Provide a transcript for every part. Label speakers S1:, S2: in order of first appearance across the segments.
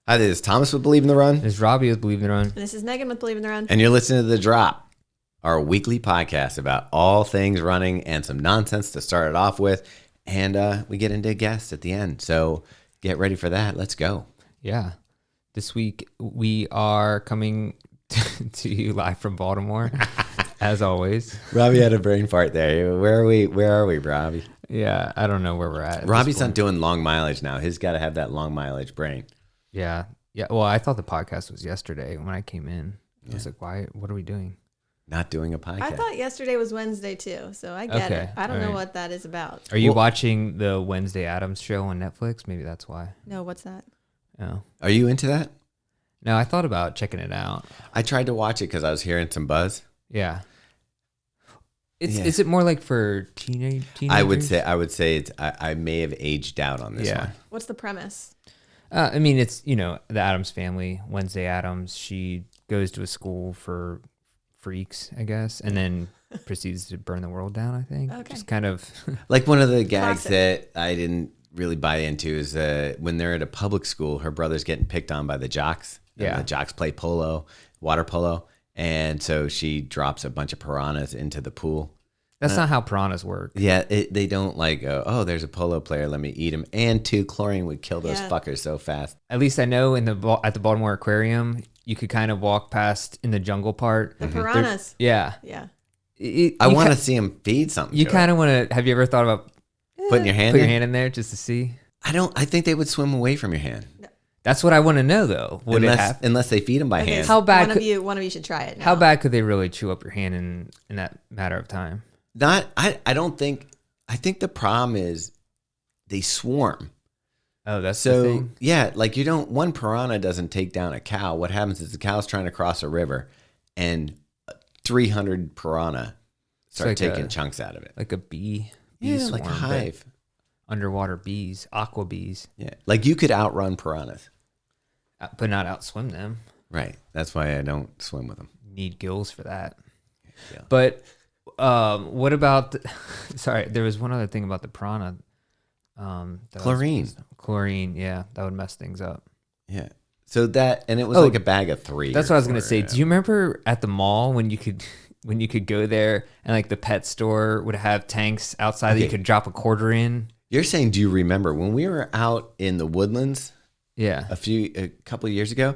S1: Hi, this is Thomas with Believe in the Run.
S2: This is Robbie with Believe in the Run.
S3: And this is Megan with Believe in the Run.
S1: And you're listening to The Drop, our weekly podcast about all things running and some nonsense to start it off with. And we get into guests at the end. So get ready for that. Let's go.
S2: Yeah. This week we are coming to you live from Baltimore, as always.
S1: Robbie had a brain fart there. Where are we, Robbie?
S2: Yeah, I don't know where we're at
S1: Robbie's not doing long mileage now. He's got to have that long mileage brain.
S2: Yeah. Well, I thought the podcast was yesterday when I came in. I was like, why? What are we doing?
S1: Not doing a podcast.
S3: I thought yesterday was Wednesday too, so I get it. I don't know what that is about.
S2: Are you watching the Wednesday Addams show on Netflix? Maybe that's why.
S3: No, what's that?
S2: Oh.
S1: Are you into that?
S2: No, I thought about checking it out.
S1: I tried to watch it because I was hearing some buzz.
S2: Yeah. Is it more like for teenagers?
S1: I would say it's. I may have aged out on this one.
S3: What's the premise?
S2: I mean, it's, the Addams family, Wednesday Addams. She goes to a school for freaks, I guess, and then proceeds to burn the world down, I think.
S3: Okay.
S2: Just kind of
S1: like one of the gags
S3: Classic.
S1: that I didn't really buy into is when they're at a public school, her brother's getting picked on by the jocks. And the jocks play water polo. And so she drops a bunch of piranhas into the pool.
S2: That's not how piranhas work.
S1: Yeah, they don't like, there's a polo player, let me eat him. And chlorine would kill those fuckers so fast.
S2: At least I know at the Baltimore Aquarium, you could kind of walk past in the jungle part.
S3: The piranhas.
S2: Yeah.
S1: I want to see him feed something.
S2: You kind of want to. Have you ever thought about
S1: putting your hand
S2: in there just to see?
S1: I think they would swim away from your hand.
S2: That's what I want to know, though.
S1: Unless they feed them by hand.
S3: How bad? One of you should try it now.
S2: How bad could they really chew up your hand in that matter of time?
S1: I don't think. I think the problem is they swarm.
S2: Oh, that's the thing?
S1: Yeah, like one piranha doesn't take down a cow. What happens is the cow's trying to cross a river and 300 piranha start taking chunks out of it.
S2: Like a bee
S1: Yeah,
S2: swarm,
S1: like a hive.
S2: Underwater bees, aqua bees.
S1: Yeah, like you could outrun piranhas.
S2: But not outswim them.
S1: Right. That's why I don't swim with them.
S2: Need gills for that.
S1: Yeah.
S2: But what about... sorry, there was one other thing about the piranha.
S1: Chlorine.
S2: Chlorine, yeah. That would mess things up.
S1: Yeah. So and it was like a bag of 3.
S2: That's what I was going to say. Do you remember at the mall when you could go there and like the pet store would have tanks outside that you could drop a quarter in?
S1: You're saying, do you remember when we were out in the woodlands?
S2: Yeah.
S1: A couple of years ago,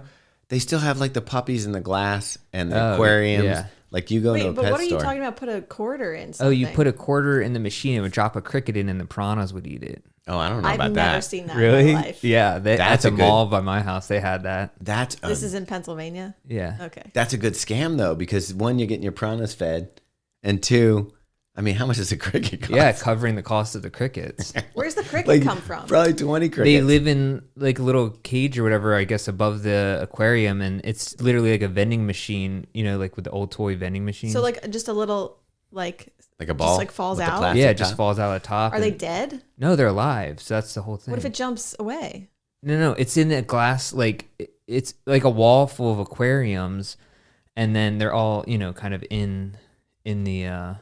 S1: they still have like the puppies in the glass and the aquariums. Yeah. Like you go to a pet store.
S3: But what are you talking about? Put a quarter in something?
S2: Oh, you put a quarter in the machine and would drop a cricket in and the piranhas would eat it.
S1: Oh, I don't know about that.
S3: I've never seen that
S2: really?
S3: in my life.
S2: Yeah. At the mall by my house, they had that.
S3: This is in Pennsylvania?
S2: Yeah.
S3: Okay.
S1: That's a good scam though, because 1, you're getting your piranhas fed, and 2, I mean, how much does a cricket cost?
S2: Yeah, covering the cost of the crickets.
S3: Where's the cricket come from?
S1: Probably 20 crickets.
S2: They live in like a little cage or whatever, I guess, above the aquarium, and it's literally like a vending machine, like with the old toy vending machine.
S3: So like just a little like
S1: a ball?
S3: just like falls out?
S2: Yeah, it just falls out of the top.
S3: Are they dead?
S2: No, they're alive. So that's the whole thing.
S3: What if it jumps away?
S2: No, it's in a glass, like it's like a wall full of aquariums, and then they're all, kind of in the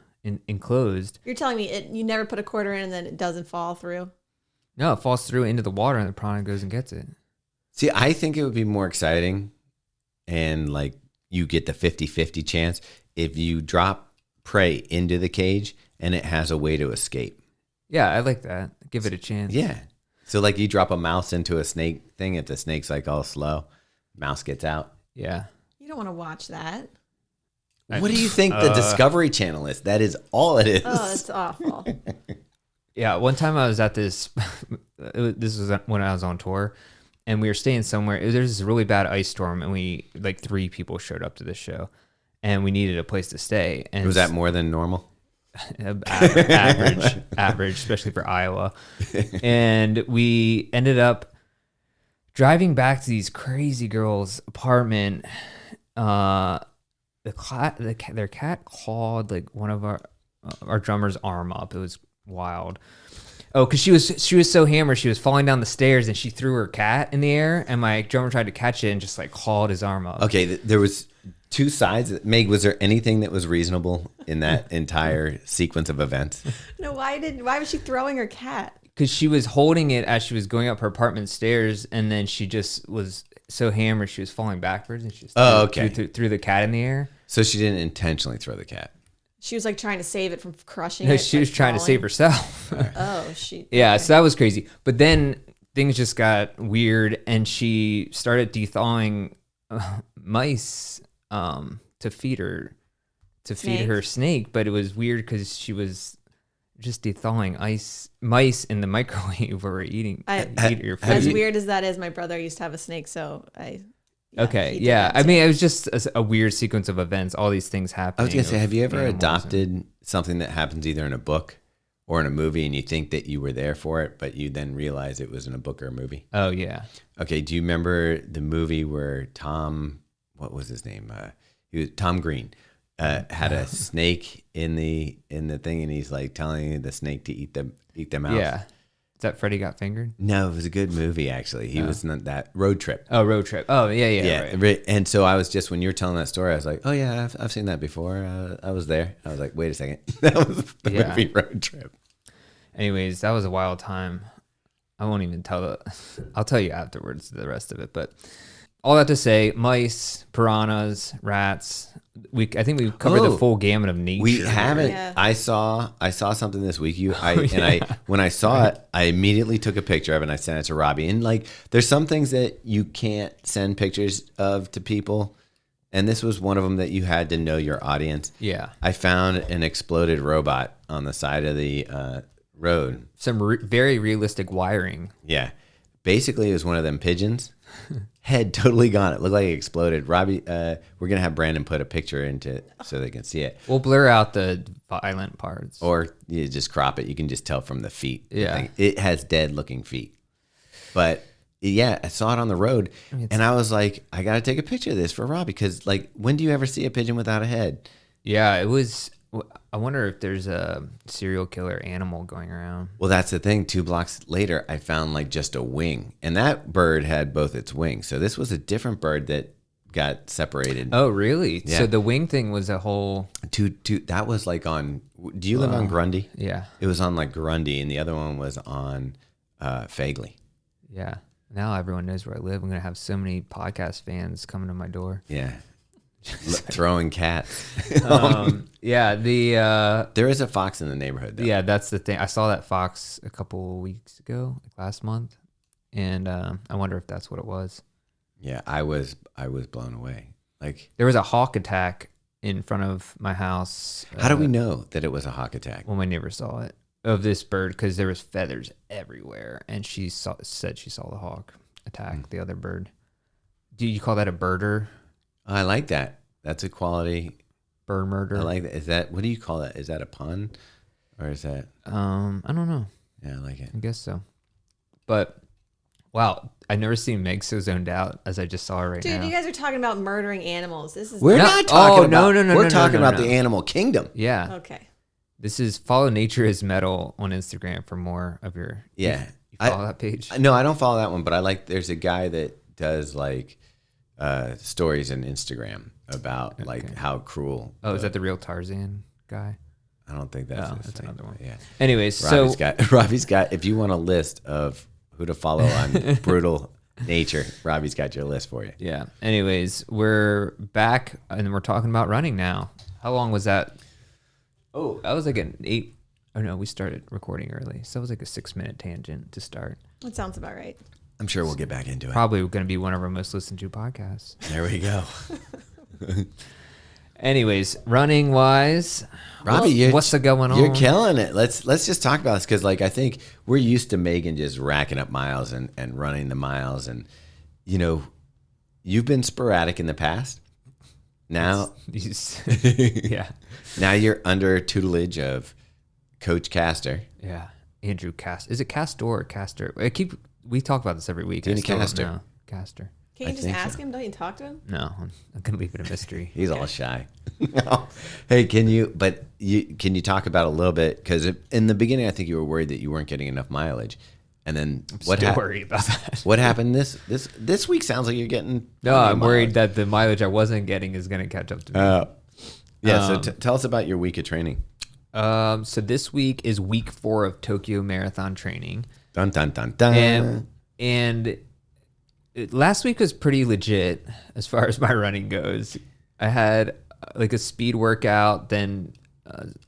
S2: enclosed.
S3: You're telling me you never put a quarter in and then it doesn't fall through?
S2: No, it falls through into the water and the piranha goes and gets it.
S1: See, I think it would be more exciting and like you get the 50-50 chance if you drop prey into the cage and it has a way to escape.
S2: Yeah, I like that. Give it a chance.
S1: Yeah. So like you drop a mouse into a snake thing, if the snake's like all slow, mouse gets out.
S2: Yeah.
S3: You don't want to watch that.
S1: What do you think the Discovery Channel is? That is all it is.
S3: Oh, it's awful.
S2: Yeah, one time I was at this was when I was on tour, and we were staying somewhere. There's this really bad ice storm, and 3 people showed up to this show, and we needed a place to stay. And
S1: was that more than normal?
S2: average, especially for Iowa. And we ended up driving back to these crazy girls' apartment. Their cat clawed like one of our drummer's arm up. It was wild. Oh, because she was so hammered, she was falling down the stairs and she threw her cat in the air, and my drummer tried to catch it and just like clawed his arm up.
S1: Okay, there was 2 sides. Meg, was there anything that was reasonable in that entire sequence of events?
S3: No, why was she throwing her cat?
S2: because she was holding it as she was going up her apartment stairs, and then she just was so hammered she was falling backwards, and she just threw the cat in the air.
S1: So she didn't intentionally throw the cat.
S3: She was like trying to save it from crushing.
S2: No,
S3: it,
S2: she was trying to save herself.
S3: Oh, she.
S2: Yeah, so that was crazy. But then things just got weird, and she started thawing mice to feed her snake. But it was weird because she was just thawing mice in the microwave where we're eating your food.
S3: As weird as that is, my brother used to have a snake, so I.
S2: Yeah, I mean, it was just a weird sequence of events. All these things happening.
S1: I was gonna say, have you ever adopted something that happens either in a book or in a movie, and you think that you were there for it, but you then realize it was in a book or a movie?
S2: Oh yeah.
S1: Okay. Do you remember the movie where what was his name? Tom Green had a snake in the thing, and he's like telling the snake to eat the mouse.
S2: Yeah. Is that Freddy Got Fingered?
S1: No, it was a good movie, actually. He was not that Road Trip.
S2: Oh, Road Trip. Oh, yeah.
S1: Right. And so I was just, when you were telling that story, I was like, oh, yeah, I've seen that before. I was there. I was like, wait a second. That was the movie Road Trip.
S2: Anyways, that was a wild time. I won't even I'll tell you afterwards the rest of it. But all that to say, mice, piranhas, rats. I think we've covered the full gamut of nature.
S1: We haven't. Yeah. I saw something this week. When I saw it, I immediately took a picture of it and I sent it to Robbie. And like, there's some things that you can't send pictures of to people, and this was one of them that you had to know your audience.
S2: Yeah.
S1: I found an exploded robot on the side of the road.
S2: Some very realistic wiring.
S1: Yeah. Basically, it was one of them pigeons. Head totally gone. It looked like it exploded. Robbie, we're going to have Brandon put a picture into it so they can see it.
S2: We'll blur out the violent parts.
S1: Or you just crop it. You can just tell from the feet.
S2: Yeah.
S1: It has dead looking feet. But yeah, I saw it on the road and I was like, I got to take a picture of this for Robbie, because like, when do you ever see a pigeon without a head?
S2: Yeah, it was. I wonder if there's a serial killer animal going around.
S1: Well, that's the thing. 2 blocks later, I found like just a wing, and that bird had both its wings. So this was a different bird that got separated.
S2: Oh, really?
S1: Yeah.
S2: So the wing thing was a whole.
S1: That was like on. Do you live on Grundy?
S2: Yeah.
S1: It was on like Grundy, and the other one was on Fagley.
S2: Yeah. Now everyone knows where I live. I'm gonna have so many podcast fans coming to my door.
S1: Yeah. Throwing cats.
S2: Yeah,
S1: there is a fox in the neighborhood though.
S2: Yeah, that's the thing. I saw that fox a couple weeks ago, like last month, and I wonder if that's what it was.
S1: Yeah, I was blown away. Like,
S2: there was a hawk attack in front of my house.
S1: How do we know that it was a hawk attack?
S2: Well, my neighbor saw it, of this bird, because there was feathers everywhere, and she said she saw the hawk attack the other bird. Do you call that a birder?
S1: I like that. That's a quality
S2: bird murder.
S1: I like that. Is that, what do you call that? Is that a pun, or is that?
S2: I don't know.
S1: Yeah, I like it.
S2: I guess so. But wow, I've never seen Meg so zoned out as I just saw her right now.
S3: Dude, you guys are talking about murdering animals. This is
S1: we're not talking about.
S2: No,
S1: we're talking about the animal kingdom.
S2: Yeah.
S3: Okay.
S2: This is Follow Nature is Metal on Instagram for more of your.
S1: Yeah.
S2: You follow that page?
S1: No, I don't follow that one, but I like. There's a guy that does like stories on Instagram about like how cruel.
S2: Oh, is that the real Tarzan guy?
S1: I don't think that's
S2: that's another one.
S1: Yeah.
S2: Anyways,
S1: Robbie's got. If you want a list of who to follow on brutal nature, Robbie's got your list for you.
S2: Yeah. Anyways, we're back and we're talking about running now. How long was that? Oh, that was like an 8. Oh no, we started recording early, so it was like a 6-minute tangent to start.
S3: That sounds about right.
S1: I'm sure we'll get back into it.
S2: Probably going to be one of our most listened to podcasts.
S1: There we go.
S2: Anyways, running wise,
S1: Robbie,
S2: what's going on?
S1: You're killing it. Let's just talk about this, because like I think we're used to Megan just racking up miles and running the miles, and you know, you've been sporadic in the past. Now,
S2: yeah.
S1: Now you're under tutelage of Coach Castor.
S2: Yeah, Andrew Castor. Is it Castor or Castor? We talk about this every week.
S1: Castor.
S2: Castor.
S3: Can't you just ask him? Don't you talk to him?
S2: No, I'm gonna leave it a mystery.
S1: He's all shy. Hey, can you talk about a little bit? Because in the beginning, I think you were worried that you weren't getting enough mileage, and then
S2: worried about that.
S1: What happened this week? Sounds like you're getting.
S2: No, I'm worried that the mileage I wasn't getting is gonna catch up to me.
S1: Yeah. So tell us about your week of training.
S2: So this week is week 4 of Tokyo Marathon training.
S1: Dun, dun, dun, dun.
S2: And last week was pretty legit as far as my running goes. I had like a speed workout. Then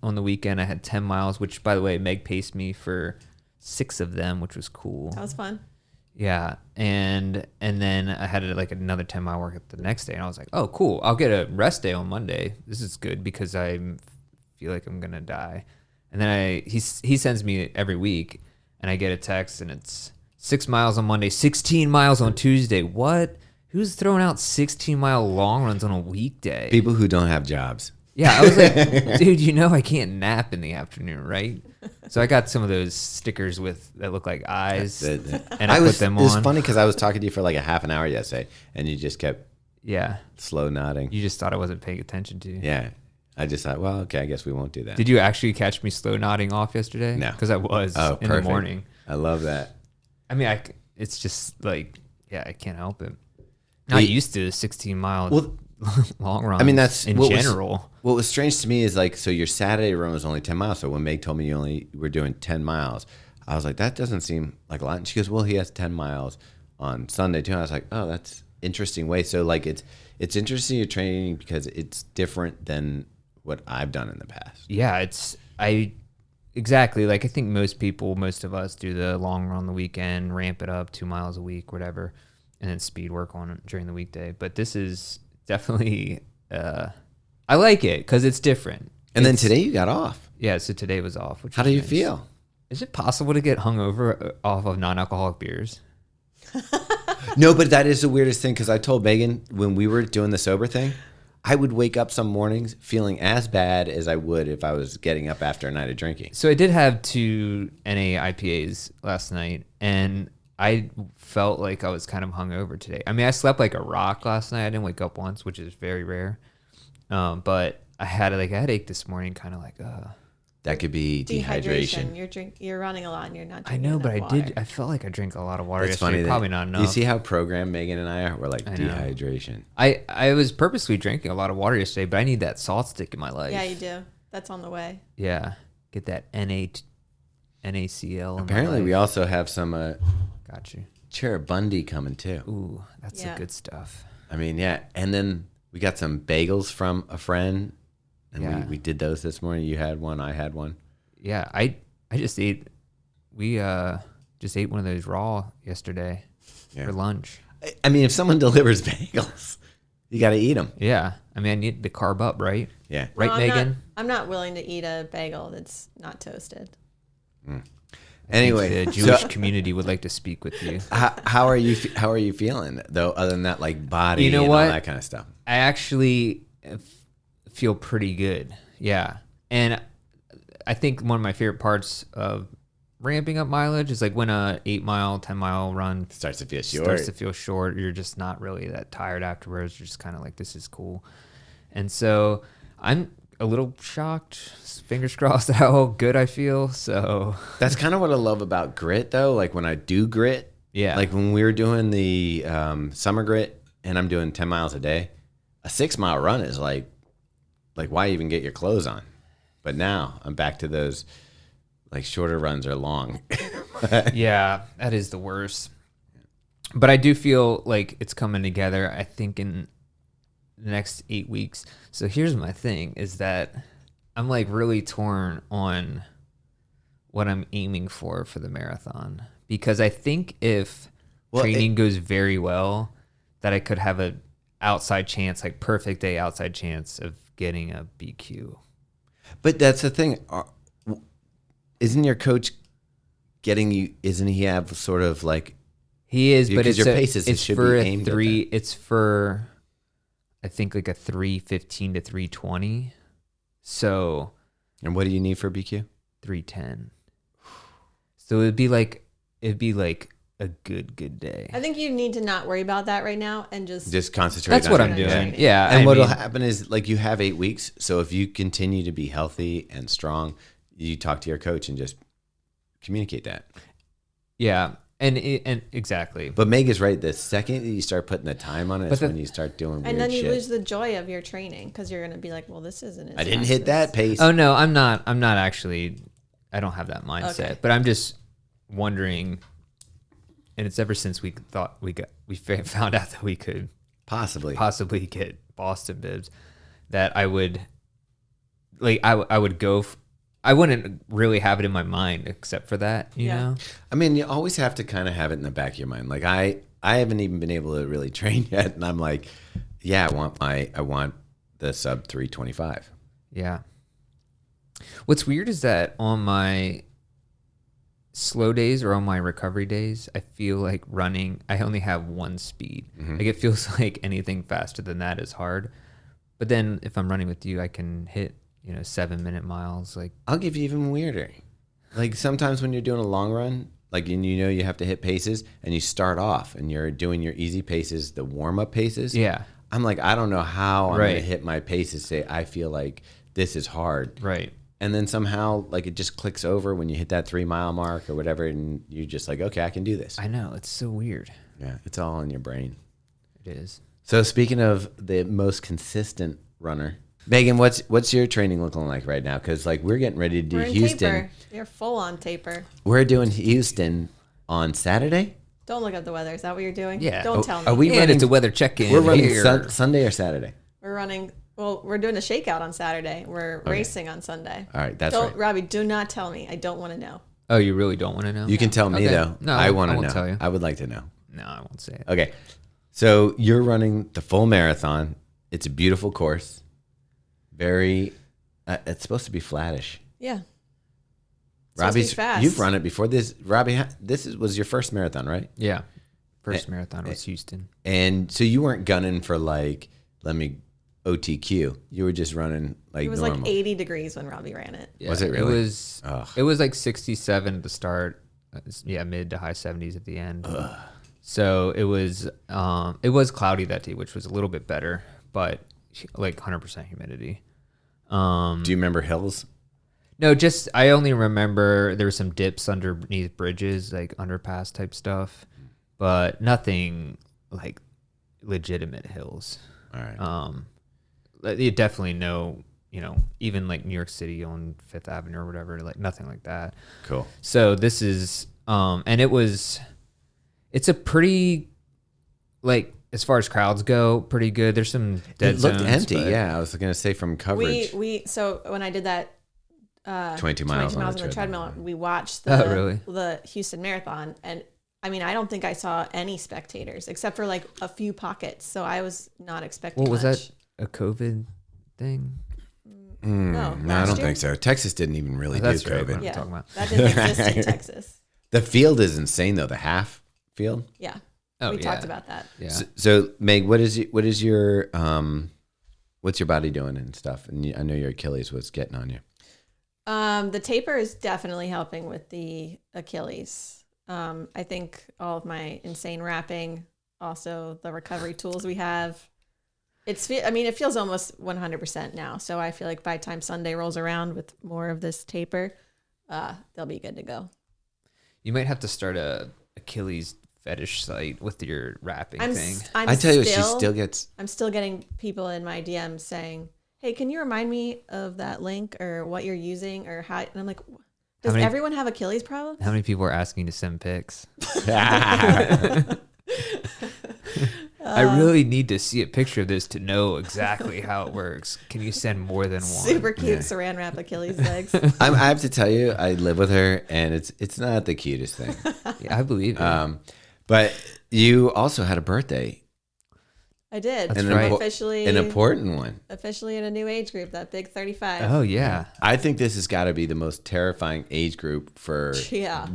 S2: on the weekend, I had 10 miles, which, by the way, Meg paced me for 6 of them, which was cool.
S3: That was fun.
S2: Yeah. And then I had like another 10-mile workout the next day. And I was like, oh, cool. I'll get a rest day on Monday. This is good because I feel like I'm going to die. And then he sends me every week, and I get a text, and it's 6 miles on Monday, 16 miles on Tuesday. What? Who's throwing out 16-mile long runs on a weekday?
S1: People who don't have jobs.
S2: Yeah, I was like, dude, I can't nap in the afternoon, right? So I got some of those stickers that look like eyes, and I put them on.
S1: It was funny because I was talking to you for like a half an hour yesterday, and you just kept slow nodding.
S2: You just thought I wasn't paying attention to you.
S1: Yeah. I just thought, well, okay, I guess we won't do that.
S2: Did you actually catch me slow nodding off yesterday?
S1: No.
S2: Because I was in the morning.
S1: I love that.
S2: I mean, it's just like, I can't help it. Not used to 16-mile long runs.
S1: I mean, that's
S2: in general.
S1: What was strange to me is like, so your Saturday run was only 10 miles. So when Meg told me you only were doing 10 miles, I was like, that doesn't seem like a lot. And she goes, well, he has 10 miles on Sunday too. And I was like, oh, that's interesting way. So like, it's interesting your training because it's different than what I've done in the past.
S2: Yeah, exactly. Like I think most of us do the long run on the weekend, ramp it up 2 miles a week, whatever, and then speed work on it during the weekday. But this is definitely, I like it because it's different.
S1: And then today you got off.
S2: Yeah, so today was off.
S1: How do you feel?
S2: Is it possible to get hungover off of non-alcoholic beers?
S1: No, but that is the weirdest thing because I told Megan when we were doing the sober thing, I would wake up some mornings feeling as bad as I would if I was getting up after a night of drinking.
S2: So I did have 2 NA IPAs last night, and I felt like I was kind of hungover today. I mean, I slept like a rock last night. I didn't wake up once, which is very rare. But I had like a headache this morning, kind of like,
S1: That could be dehydration.
S3: You're running a lot and you're not
S2: I
S3: drinking
S2: know, but
S3: water.
S2: I felt like I drank a lot of water
S1: It's
S2: yesterday.
S1: funny
S2: Probably not enough.
S1: You see how programmed Megan and I are? We're like dehydration.
S2: I was purposely drinking a lot of water yesterday, but I need that salt stick in my life.
S3: Yeah, you do. That's on the way.
S2: Yeah. Get that NaCl.
S1: Apparently, we also have some
S2: got you.
S1: Cherubundi coming too.
S2: Ooh, that's the good stuff.
S1: I mean, yeah. And then we got some bagels from a friend, and we did those this morning. You had one. I had one.
S2: Yeah, I just ate. We just ate one of those raw yesterday for lunch.
S1: I mean, if someone delivers bagels, you got to eat them.
S2: Yeah, I mean, I need to carb up, right?
S1: Yeah,
S2: right,
S3: no,
S2: Megan.
S3: I'm not willing to eat a bagel that's not toasted.
S1: Anyway,
S2: the Jewish community would like to speak with you.
S1: How are you? How are you feeling though? Other than that, like body,
S2: and
S1: all that kind of stuff.
S2: I actually feel pretty good. Yeah, and I think one of my favorite parts of ramping up mileage is like when a 8-mile, 10-mile run
S1: starts to feel short.
S2: You're just not really that tired afterwards. You're just kind of like, this is cool. And so I'm a little shocked, fingers crossed, how good I feel. So
S1: that's kind of what I love about grit though. Like when I do grit, like when we were doing the summer grit and I'm doing 10 miles a day, a 6-mile run is like why even get your clothes on? But now I'm back to those like shorter runs are long.
S2: Yeah, that is the worst. But I do feel like it's coming together, I think, in the next 8 weeks. So here's my thing is that I'm like really torn on what I'm aiming for the marathon. Because I think if training goes very well, that I could have a outside chance, like perfect day outside chance of getting a BQ.
S1: But that's the thing. Isn't your coach getting you? Isn't he have sort of like
S2: he is? But
S1: your paces
S2: it's
S1: should
S2: for
S1: be aimed
S2: a 3.
S1: at that.
S2: It's for I think like a 3:15 to 3:20. So.
S1: And what do you need for BQ?
S2: 3:10. So it'd be like a good day.
S3: I think you need to not worry about that right now and just
S1: concentrate.
S2: That's
S1: on
S2: what
S1: it.
S2: I'm doing. Yeah.
S1: And what'll happen is like you have 8 weeks. So if you continue to be healthy and strong, you talk to your coach and just communicate that.
S2: Yeah. And exactly.
S1: But Meg is right. The second that you start putting the time on it, is when you start doing weird shit.
S3: And then you lose the joy of your training because you're going to be like, well, this isn't as
S1: I didn't
S3: fast
S1: hit
S3: as...
S1: that pace.
S2: Oh, no, I'm not actually. I don't have that mindset.
S3: Okay.
S2: But I'm just wondering, and it's ever since we thought we found out that we could possibly get Boston bibs, that I would, like, I would go... I wouldn't really have it in my mind except for that, you know?
S1: I mean, you always have to kind of have it in the back of your mind. Like I haven't even been able to really train yet. And I'm like, yeah, I want the sub 325.
S2: Yeah. What's weird is that on my slow days or on my recovery days, I feel like running, I only have one speed.
S1: Mm-hmm.
S2: Like it feels like anything faster than that is hard. But then if I'm running with you, I can hit 7-minute miles. Like
S1: I'll give you even weirder. Like sometimes when you're doing a long run, like and you have to hit paces, and you start off and you're doing your easy paces, the warm up paces.
S2: Yeah.
S1: I'm like, I don't know how I'm gonna hit my paces. Say I feel like this is hard.
S2: Right.
S1: And then somehow like it just clicks over when you hit that 3 mile mark or whatever, and you're just like, okay, I can do this.
S2: I know, it's so weird.
S1: Yeah, it's all in your brain.
S2: It is.
S1: So speaking of the most consistent runner, Megan, what's your training looking like right now? Because like we're getting ready to do Houston.
S3: Taper. You're full on taper.
S1: We're doing Houston on Saturday.
S3: Don't look up the weather. Is that what you're doing?
S2: Yeah.
S3: Don't tell me.
S1: Are we
S2: running? It's a weather check-in.
S1: We're running Sunday or Saturday.
S3: We're running. Well, we're doing a shakeout on Saturday. We're racing on Sunday.
S1: All right, that's
S3: right. Robbie, do not tell me. I don't want to know.
S2: Oh, you really don't want to know?
S1: You can tell me though.
S2: No,
S1: I want to know.
S2: Tell you.
S1: I would like to know.
S2: No, I won't say it.
S1: Okay, so you're running the full marathon. It's a beautiful course. Very, it's supposed to be flattish.
S3: Yeah.
S1: Robbie's fast. You've run it before. Robbie, was your first marathon, right?
S2: Yeah. First marathon was Houston.
S1: And so you weren't gunning for like, let me OTQ. You were just running like normal.
S3: It was like 80 degrees when Robbie ran it.
S1: Yeah, was it really?
S2: It was like 67 at the start. Yeah, mid to high 70s at the end. Ugh. So it was cloudy that day, which was a little bit better, but like 100% humidity.
S1: Do you remember hills?
S2: No, I only remember there were some dips underneath bridges, like underpass type stuff, but nothing like legitimate hills.
S1: All right.
S2: You definitely know, even like New York City on Fifth Avenue or whatever, like nothing like that.
S1: Cool.
S2: So this is, and it's a pretty, like, as far as crowds go, pretty good. There's some dead zones.
S1: It looked empty. Yeah, I was going to say from coverage.
S3: So when I did that
S1: 22 miles
S3: on the treadmill, we watched the Houston Marathon, and I mean, I don't think I saw any spectators except for like a few pockets. So I was not expecting.
S2: Was that a COVID thing?
S1: No, I don't think so. Texas didn't even really do COVID.
S2: Right, talking about.
S3: That didn't exist in Texas.
S1: The field is insane though. The half field.
S3: Yeah. We talked about that.
S2: Yeah.
S1: So Meg, what's your body doing and stuff? And I know your Achilles was getting on you.
S3: The taper is definitely helping with the Achilles. I think all of my insane wrapping, also the recovery tools we have. It feels almost 100% now. So I feel like by the time Sunday rolls around with more of this taper, they'll be good to go.
S2: You might have to start a Achilles fetish site with your wrapping thing.
S1: I tell you, she still gets.
S3: I'm still getting people in my DMs saying, "Hey, can you remind me of that link or what you're using or how?" And I'm like, "Does everyone have Achilles problems?"
S2: How many people are asking to send pics? I really need to see a picture of this to know exactly how it works. Can you send more than one?
S3: Super cute saran wrap Achilles legs.
S1: I have to tell you, I live with her, and it's not the cutest thing.
S2: Yeah, I believe it.
S1: But you also had a birthday.
S3: I did.
S2: That's right.
S3: Officially
S1: an important one.
S3: Officially in a new age group, that big 35.
S2: Oh, yeah.
S1: I think this has got to be the most terrifying age group for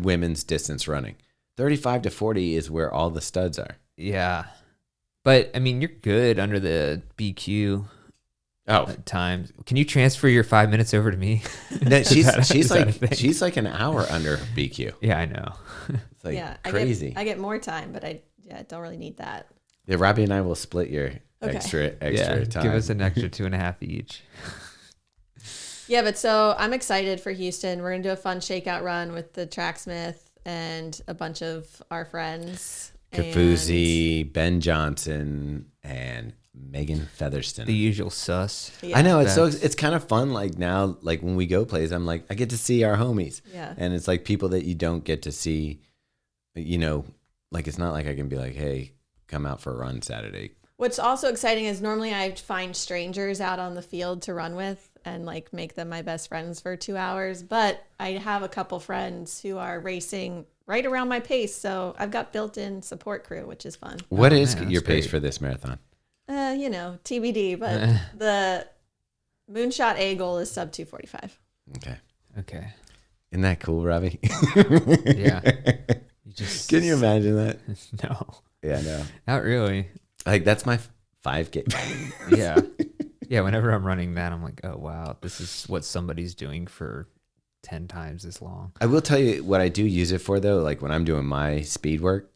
S1: women's distance running. 35 to 40 is where all the studs are.
S2: Yeah. But, I mean, you're good under the BQ times. Can you transfer your 5 minutes over to me?
S1: No, she's like an hour under BQ.
S2: Yeah, I know.
S1: It's like crazy.
S3: I get more time, but I don't really need that.
S1: Yeah, Robbie and I will split your extra time.
S2: Give us an extra 2.5 each.
S3: Yeah, but so I'm excited for Houston. We're going to do a fun shakeout run with the Tracksmith. and a bunch of our friends.
S1: Kafuzi, Ben Johnson, and Megan Featherston.
S2: The usual sus.
S3: Yeah.
S1: I know it's kind of fun. Like now, like when we go plays, I'm like I get to see our homies.
S3: Yeah.
S1: And it's like people that you don't get to see. You know, like it's not like I can be like, hey, come out for a run Saturday.
S3: What's also exciting is normally I find strangers out on the field to run with and like make them my best friends for 2 hours. But I have a couple friends who are racing right around my pace. So I've got built-in support crew, which is fun.
S1: What is
S2: man,
S1: your
S2: that's
S1: pace
S2: great.
S1: for this marathon?
S3: TBD, but the Moonshot A goal is sub 245.
S2: Okay.
S1: Isn't that cool, Robbie?
S2: Yeah. You just
S1: Can you imagine that?
S2: No,
S1: Yeah, no.
S2: not really.
S1: Like that's my 5K.
S2: Yeah. Yeah. Whenever I'm running that, I'm like, oh wow, this is what somebody's doing for 10 times as long.
S1: I will tell you what I do use it for though. Like when I'm doing my speed work,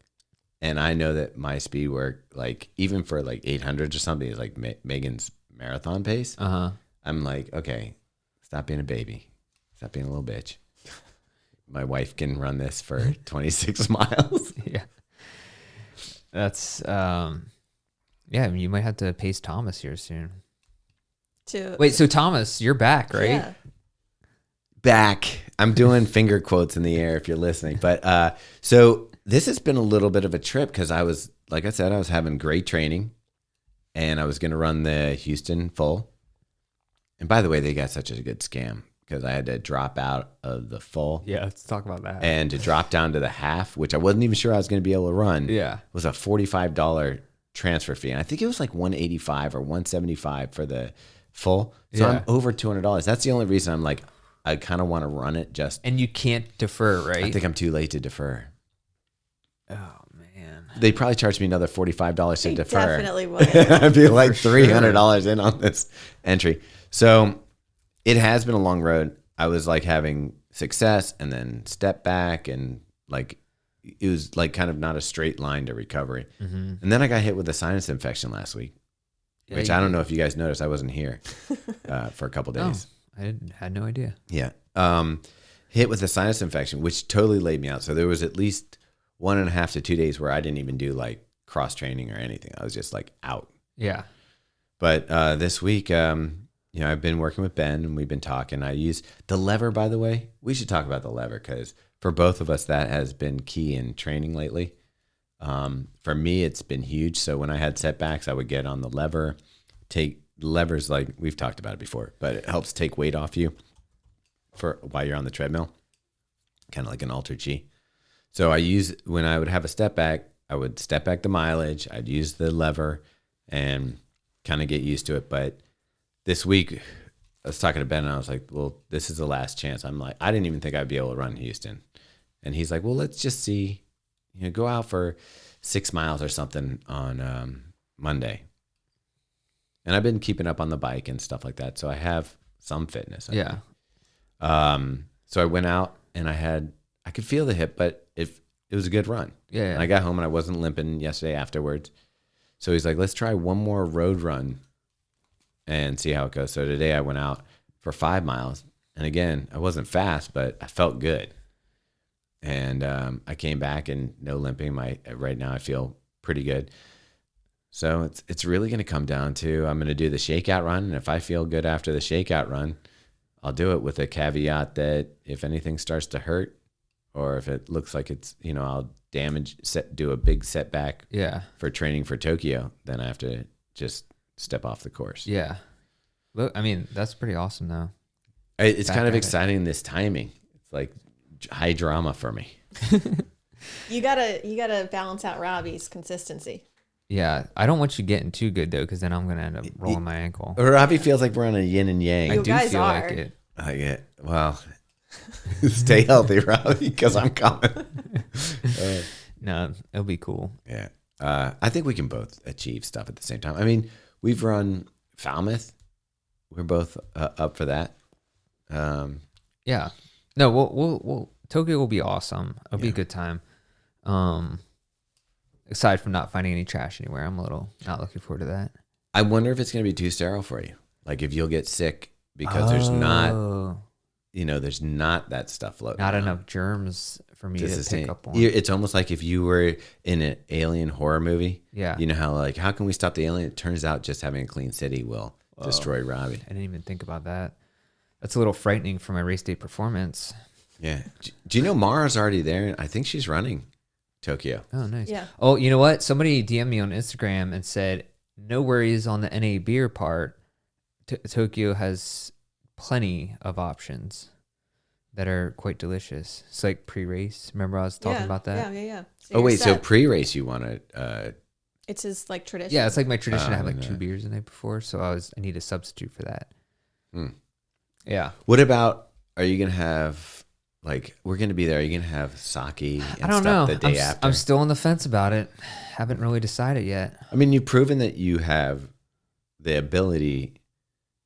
S1: and I know that my speed work, like even for like 800s or something, is like Megan's marathon pace. I'm like, okay, stop being a baby, stop being a little bitch. My wife can run this for 26 miles.
S2: Yeah. That's yeah, I mean, you might have to pace Thomas here soon. Wait, so Thomas, you're back, right?
S3: Yeah.
S1: Back. I'm doing finger quotes in the air if you're listening. But so this has been a little bit of a trip because I was, like I said, I was having great training and I was going to run the Houston full. And by the way, they got such a good scam because I had to drop out of the full.
S2: Yeah, let's talk about that.
S1: And to drop down to the half, which I wasn't even sure I was going to be able to run, was a $45 transfer fee. And I think it was like $185 or $175 for the full. So I'm over $200. That's the only reason I'm like, I kind of want to run it just.
S2: And you can't defer, right?
S1: I think I'm too late to defer.
S2: Oh, man.
S1: They probably charged me another $45 to
S3: They
S1: defer.
S3: definitely would.
S1: I'd be like $300 in on this entry. So it has been a long road. I was like having success and then step back and like it was like kind of not a straight line to recovery.
S2: Mm-hmm.
S1: And then I got hit with a sinus infection last week, which I don't know if you guys noticed. I wasn't here for a couple days.
S2: Oh, I had no idea.
S1: Yeah. Hit with a sinus infection, which totally laid me out. So there was at least 1.5 to 2 days where I didn't even do like cross training or anything. I was just like out.
S2: Yeah.
S1: But this week, I've been working with Ben and we've been talking. I use the lever, by the way. We should talk about the lever because for both of us, that has been key in training lately. For me, it's been huge. So when I had setbacks, I would get on the lever, take levers, like we've talked about it before, but it helps take weight off you for while you're on the treadmill, kind of like an alter G. So when I would have a step back, I would step back the mileage. I'd use the lever and kind of get used to it. But this week, I was talking to Ben and I was like, well, this is the last chance. I'm like, I didn't even think I'd be able to run Houston. And he's like, well, let's just see, go out for 6 miles or something on Monday. And I've been keeping up on the bike and stuff like that. So I have some fitness.
S2: Yeah.
S1: So I went out and I could feel the hip, but it was a good run.
S2: Yeah.
S1: And I got home and I wasn't limping yesterday afterwards. So he's like, let's try one more road run and see how it goes. So today I went out for 5 miles. And again, I wasn't fast, but I felt good. And I came back and no limping. Right now I feel pretty good. So it's really going to come down to I'm going to do the shakeout run. And if I feel good after the shakeout run, I'll do it with a caveat that if anything starts to hurt or if it looks like it's, I'll do a big setback for training for Tokyo, then I have to just step off the course.
S2: Yeah. Look, I mean, that's pretty awesome though.
S1: It's kind of exciting, this timing. It's like high drama for me.
S3: You gotta balance out Robbie's consistency.
S2: Yeah, I don't want you getting too good though, because then I'm gonna end up rolling my ankle.
S1: Robbie feels like we're on a yin and yang.
S2: I
S3: You
S2: do
S3: guys
S2: feel
S3: are.
S2: like it.
S1: I get well. Stay healthy, Robbie, because I'm coming.
S2: No, it'll be cool.
S1: Yeah, I think we can both achieve stuff at the same time. I mean, we've run Falmouth. We're both up for that.
S2: Yeah. No, we'll Tokyo will be awesome. It'll be a good time. Aside from not finding any trash anywhere, I'm a little not looking forward to that.
S1: I wonder if it's going to be too sterile for you. Like if you'll get sick because there's not there's not that stuff floating
S2: Not
S1: around.
S2: enough germs for me to pick up on.
S1: It's almost like if you were in an alien horror movie.
S2: Yeah.
S1: You know how can we stop the alien? It turns out just having a clean city will destroy Robbie.
S2: I didn't even think about that. That's a little frightening for my race day performance.
S1: Yeah. Do you know Mara's already there? I think she's running Tokyo.
S2: Oh, nice.
S3: Yeah.
S2: Oh, you know what? Somebody DM'd me on Instagram and said, no worries on the NA beer part. Tokyo has plenty of options that are quite delicious. It's like pre-race. Remember I was talking about that?
S3: Yeah.
S1: So so pre-race you want to...
S3: It's his like tradition.
S2: Yeah, it's like my tradition to have like
S1: no.
S2: 2 beers the night before. So I need a substitute for that. Yeah.
S1: What about, are you going to have, like, we're going to be there. Are you going to have sake and
S2: I don't
S1: stuff
S2: know.
S1: the day after?
S2: I'm still on the fence about it. Haven't really decided yet.
S1: I mean, you've proven that you have the ability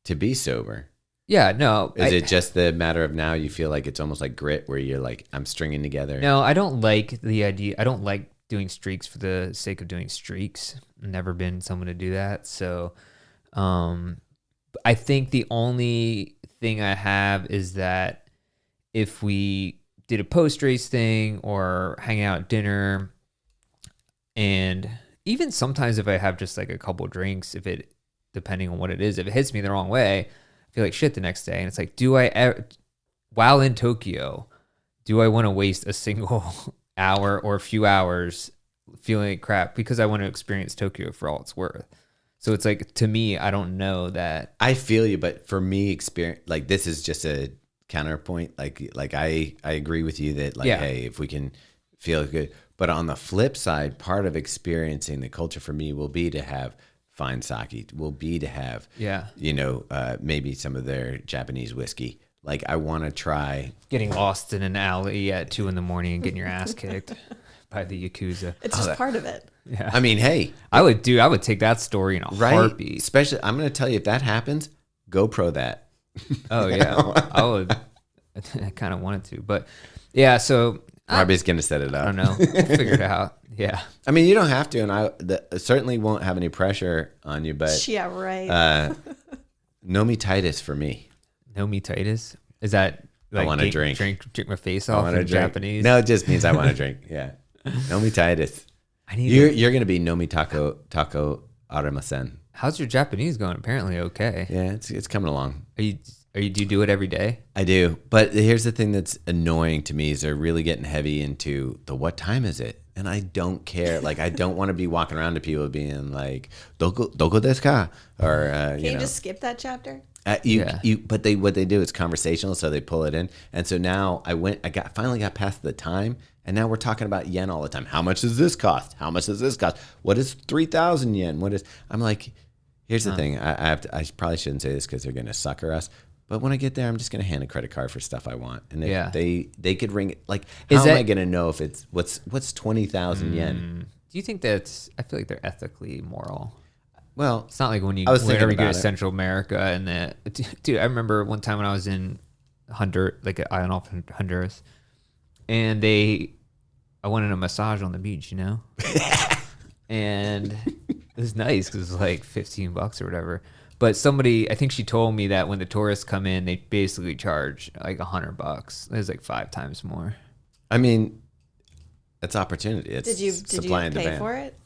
S1: to be sober.
S2: Yeah, no.
S1: Is it just the matter of now you feel like it's almost like grit where you're like, I'm stringing together?
S2: No, I don't like the idea. I don't like doing streaks for the sake of doing streaks. Never been someone to do that. So I think the only thing I have is that if we did a post-race thing or hang out at dinner, and even sometimes if I have just like a couple drinks, depending on what it is, if it hits me the wrong way, I feel like shit the next day. And it's like, while in Tokyo, do I want to waste a single hour or a few hours feeling like crap because I want to experience Tokyo for all it's worth? So it's like, to me, I don't know that.
S1: I feel you, but for me, experience, like, this is just a counterpoint. Like I agree with you that, like, hey, if we can feel good. But on the flip side, part of experiencing the culture for me will be to have fine sake, will be to have, maybe some of their Japanese whiskey. Like, I want to try
S2: Getting lost in an alley at 2 a.m. and getting your ass kicked by the Yakuza.
S3: It's just part of it.
S2: Yeah.
S1: I mean, hey,
S2: I would take that story in a heartbeat.
S1: Especially, I'm going to tell you, if that happens, GoPro that.
S2: Oh, yeah. I would. I kind of wanted to. But, yeah, so.
S1: Robbie's going to set it up.
S2: I don't know. We'll figure it out. Yeah.
S1: I mean, you don't have to, and I certainly won't have any pressure on you, but.
S3: Yeah, right.
S1: Nomititis for me.
S2: Nomititis? Is that like
S1: I want to drink
S2: my face off in Japanese?
S1: No, it just means I want to drink. Yeah. Nomititis. You're going to be Nomi Tako Aramasen.
S2: How's your Japanese going? Apparently okay.
S1: Yeah, it's coming along.
S2: Do you do it every day?
S1: I do. But here's the thing that's annoying to me is they're really getting heavy into the what time is it? And I don't care. Like, I don't want to be walking around to people being like, Doko desu ka? Or,
S3: Can you just skip that chapter?
S1: But what they do is conversational, so they pull it in. And so now finally got past the time, and now we're talking about yen all the time. How much does this cost? How much does this cost? What is 3,000 yen? I'm like, here's the thing. I probably shouldn't say this because they're going to sucker us. But when I get there, I'm just going to hand a credit card for stuff I want. And if they could ring it, like, how am I going to know if it's, what's 20,000 yen?
S2: Do you think I feel like they're ethically moral?
S1: Well,
S2: it's not like whenever you go to Central America and dude, I remember one time when I was in Honduras, like an island off Honduras, and I wanted a massage on the beach, and it was nice because it was like $15 or whatever. But somebody, I think she told me that when the tourists come in, they basically charge like $100. It was like 5 times more.
S1: I mean, that's opportunity. It's
S3: did you
S1: supply and
S3: pay
S1: demand.
S3: for it?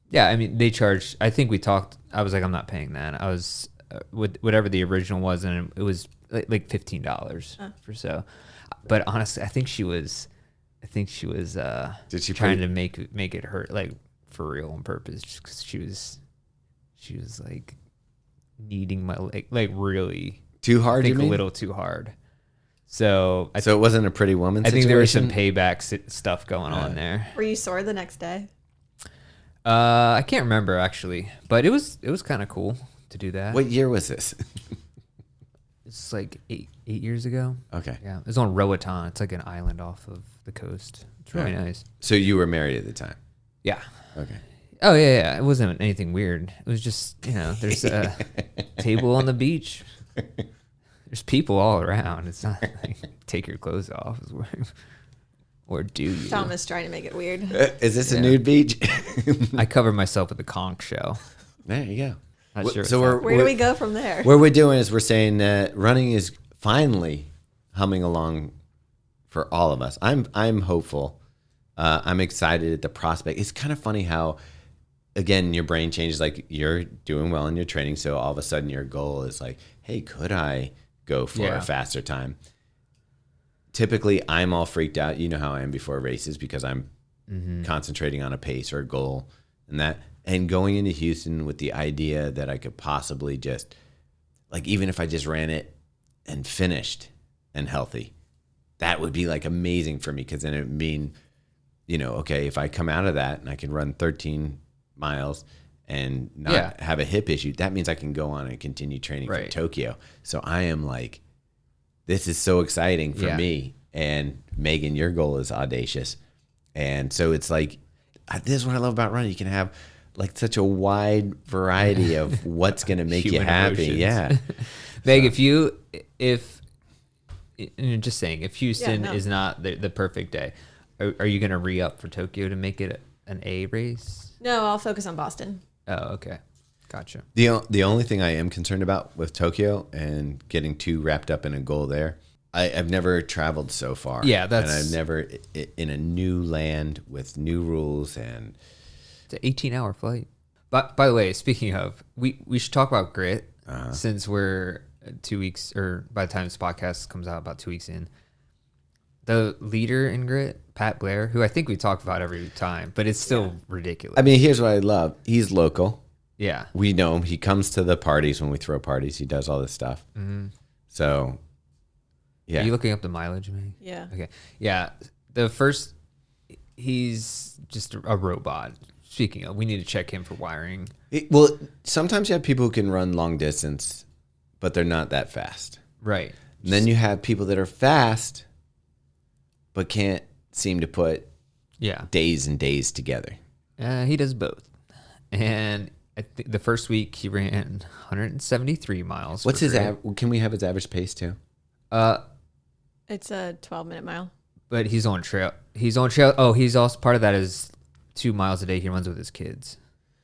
S2: Yeah, I mean, they charge. I think we talked. I was like, I'm not paying that. I was with whatever the original was, and it was like $15 for so. But honestly, I think she was. Did she trying to make it hurt, like, for real on purpose? Just because she was like needing my like really
S1: too hard.
S2: I think
S1: you mean?
S2: a little too hard. So
S1: it wasn't a Pretty Woman situation?
S2: I think there was some payback stuff going on there.
S3: Were you sore the next day?
S2: I can't remember actually, but it was kind of cool to do that.
S1: What year was this?
S2: It's like eight years ago.
S1: Okay.
S2: Yeah, it was on Roatan. It's like an island off of the coast. It's really nice.
S1: So you were married at the time?
S2: Yeah.
S1: Okay.
S2: Oh yeah. It wasn't anything weird. It was just there's a table on the beach. There's people all around. It's not like take your clothes off. Or do you?
S3: Thomas trying to make it weird.
S1: Is this a nude beach?
S2: I cover myself with a conch shell.
S1: There you go.
S2: Not sure
S1: So
S3: where do we go from there?
S1: What we're doing is we're saying that running is finally humming along for all of us. I'm hopeful. I'm excited at the prospect. It's kind of funny how, again, your brain changes. Like, you're doing well in your training, so all of a sudden your goal is like, hey, could I go for a faster time? Typically, I'm all freaked out. You know how I am before races because I'm concentrating on a pace or a goal and that. And going into Houston with the idea that I could possibly just, like, even if I just ran it and finished and healthy, that would be like amazing for me, because then it would mean, you know, okay, if I come out of that and I can run 13 miles and not have a hip issue, that means I can go on and continue training for Tokyo. So I am like, this is so exciting for me. And Megan, your goal is audacious. And so it's like, this is what I love about running. You can have like such a wide variety of what's going to make you happy.
S2: Emotions.
S1: Yeah.
S2: Meg, if just saying, if Houston is not the perfect day, are you going to re-up for Tokyo to make it an A race?
S3: No, I'll focus on Boston.
S2: Oh, okay. Gotcha.
S1: The only thing I am concerned about with Tokyo and getting too wrapped up in a goal there, I've never traveled so far.
S2: Yeah,
S1: and I've never in a new land with new rules, and
S2: it's an 18-hour flight. But by the way, speaking of, we should talk about grit since we're 2 weeks, or by the time this podcast comes out, about 2 weeks in. The leader in grit, Pat Blair, who I think we talk about every time, but it's still ridiculous.
S1: I mean, here's what I love. He's local.
S2: Yeah.
S1: We know him. He comes to the parties when we throw parties. He does all this stuff. Mm-hmm. So, yeah.
S2: Are you looking up the mileage, man?
S3: Yeah.
S2: Okay. Yeah. He's just a robot. Speaking of, we need to check him for wiring.
S1: Well, sometimes you have people who can run long distance, but they're not that fast.
S2: Right.
S1: And then you have people that are fast, but can't seem to put days and days together.
S2: He does both. And I think the first week he ran 173 miles.
S1: What's his can we have his average pace too?
S3: It's a 12-minute mile.
S2: But he's on trail. Oh, he's also part of that is 2 miles a day he runs with his kids.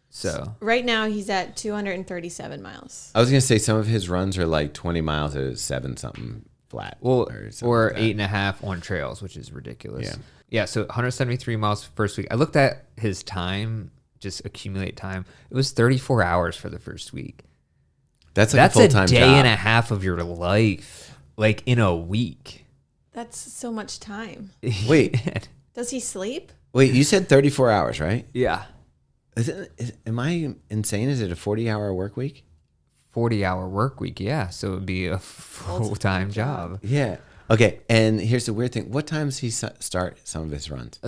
S2: So
S3: right now he's at 237 miles.
S1: I was gonna say some of his runs are like 20 miles at 7-something flat.
S2: Well, or
S1: like
S2: 8.5 on trails, which is ridiculous.
S1: Yeah.
S2: Yeah. So 173 miles first week. I looked at his time, just accumulate time. It was 34 hours for the first week.
S1: That's like a full-time
S2: a day
S1: job.
S2: and a half of your life, like in a week.
S3: That's so much time.
S1: Wait.
S3: Does he sleep?
S1: Wait, you said 34 hours, right?
S2: Yeah.
S1: Am I insane? Is it a 40-hour work week?
S2: 40-hour work week, yeah. So it would be a full-time job.
S1: Yeah. Okay, and here's the weird thing. What times he start some of his runs?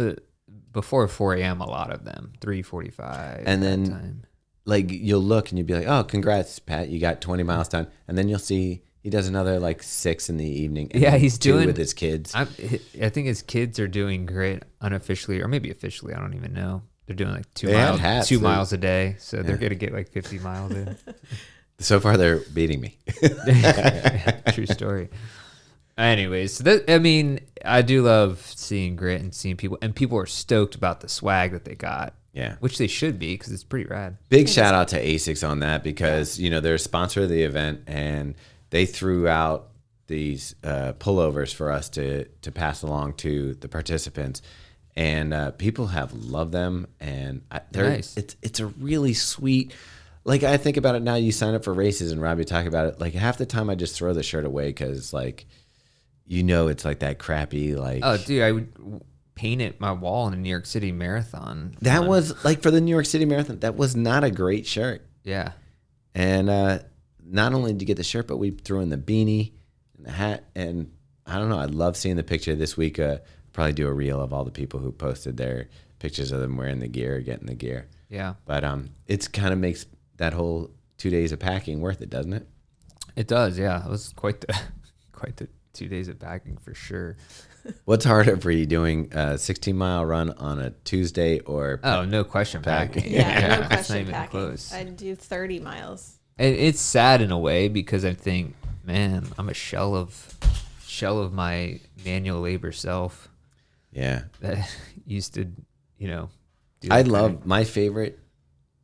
S2: Before 4 a.m., a lot of them. 3:45.
S1: And then,
S2: time.
S1: like, you'll look and you'll be like, oh, congrats, Pat. You got 20 miles done. And then you'll see he does another, like, 6 in the evening. And
S2: he's doing
S1: with his kids.
S2: I think his kids are doing great unofficially, or maybe officially. I don't even know. They're doing like 2 miles a day. So they're going to get like 50 miles in.
S1: So far, they're beating me.
S2: True story. Anyways, I do love seeing grit and seeing people, and people are stoked about the swag that they got.
S1: Yeah.
S2: Which they should be, because it's pretty rad.
S1: Big shout out to Asics on that, because, they're a sponsor of the event, and they threw out these pullovers for us to pass along to the participants. And people have loved them, and
S2: Nice.
S1: It's a really sweet. Like, I think about it now. You sign up for races, and Robbie talk about it. Like, half the time I just throw the shirt away because, like, it's like that crappy, like.
S2: Oh, dude, I would paint it my wall in the New York City Marathon.
S1: That was like for the New York City Marathon. That was not a great shirt.
S2: Yeah.
S1: And not only did you get the shirt, but we threw in the beanie and the hat. And I don't know. I love seeing the picture this week. Probably do a reel of all the people who posted their pictures of them wearing the gear, getting the gear.
S2: Yeah.
S1: But it's kind of makes that whole 2 days of packing worth it, doesn't it?
S2: It does, yeah. It was quite the 2 days of packing for sure.
S1: What's harder for you, doing a 16-mile run on a Tuesday or
S2: no question packing?
S3: Yeah, no question
S2: not even
S3: packing.
S2: close.
S3: I'd do 30 miles.
S2: And it's sad in a way, because I think, man, I'm a shell of my manual labor self.
S1: Yeah.
S2: That used to, do
S1: I love my favorite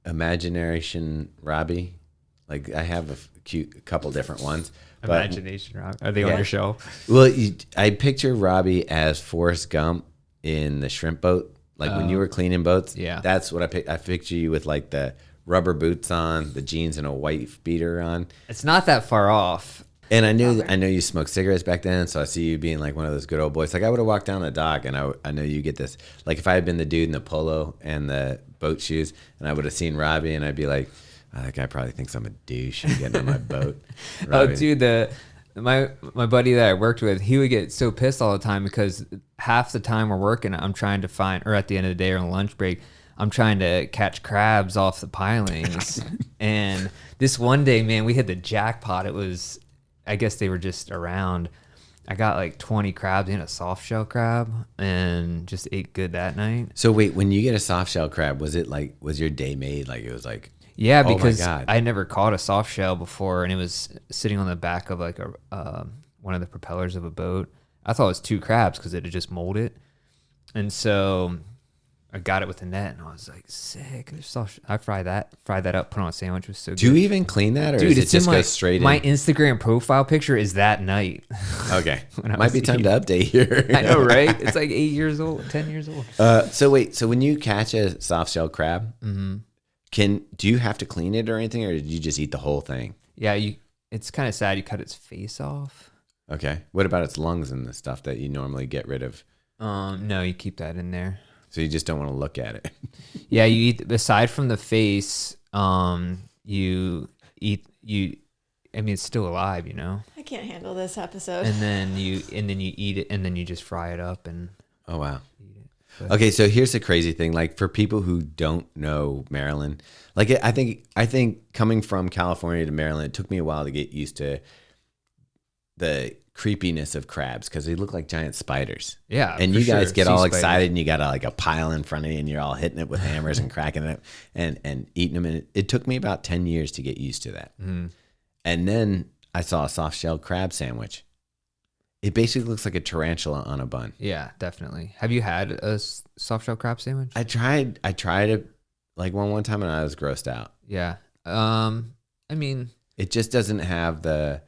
S1: imagination Robbie Like I have a couple different ones. But,
S2: Imagination, Rob. Are they on your shelf?
S1: well, I picture Robbie as Forrest Gump in the shrimp boat. Like when you were cleaning boats.
S2: Yeah.
S1: That's what I picture you with like the rubber boots on, the jeans and a white beater on.
S2: It's not that far off.
S1: And I know you smoked cigarettes back then, so I see you being like one of those good old boys. Like I would have walked down the dock, and I know you get this. Like if I had been the dude in the polo and the boat shoes, and I would have seen Robbie, and I'd be like, oh, that guy probably thinks I'm a douche getting on my boat.
S2: Oh, dude, my buddy that I worked with, he would get so pissed all the time because half the time we're working, I'm trying to find, or at the end of the day or on lunch break, I'm trying to catch crabs off the pilings. And this one day, man, we hit the jackpot. It was, I guess they were just around. I got like 20 crabs and a soft shell crab and just ate good that night.
S1: So wait, when you get a soft shell crab, was your day made? Like it was like,
S2: yeah,
S1: oh
S2: because
S1: my God.
S2: I never caught a soft shell before, and it was sitting on the back of like one of the propellers of a boat. I thought it was 2 crabs because it had just molded, and so I got it with a net, and I was like, sick. I fried that up, put on a sandwich. It was so good.
S1: Do you even clean that, or
S2: Dude,
S1: does it just go straight
S2: my
S1: in?
S2: Instagram profile picture is that night.
S1: Okay,
S2: When I
S1: might
S2: was
S1: be time to update here.
S2: I know, right? It's like 8 years old, 10 years old.
S1: So wait, so when you catch a soft shell crab, do you have to clean it or anything, or did you just eat the whole thing?
S2: Yeah, it's kind of sad. You cut its face off.
S1: Okay. What about its lungs and the stuff that you normally get rid of?
S2: No, you keep that in there.
S1: So you just don't want to look at it.
S2: Yeah, you eat aside from the face. You eat. I mean, it's still alive, you know.
S3: I can't handle this episode.
S2: And then you eat it, and then you just fry it up and.
S1: Oh wow.
S2: Eat it. But,
S1: Okay, so here's the crazy thing. Like for people who don't know Maryland, like I think coming from California to Maryland, it took me a while to get used to the creepiness of crabs because they look like giant spiders.
S2: Yeah,
S1: and
S2: for
S1: you guys
S2: sure.
S1: get
S2: Sea
S1: all
S2: spiders.
S1: excited and you got like a pile in front of you and you're all hitting it with hammers and cracking it and eating them. And it took me about 10 years to get used to that. And then I saw a soft shell crab sandwich. It basically looks like a tarantula on a bun.
S2: Yeah, definitely. Have you had a soft shell crab sandwich?
S1: I tried it like one time and I was grossed out.
S2: Yeah. I mean,
S1: It just doesn't have the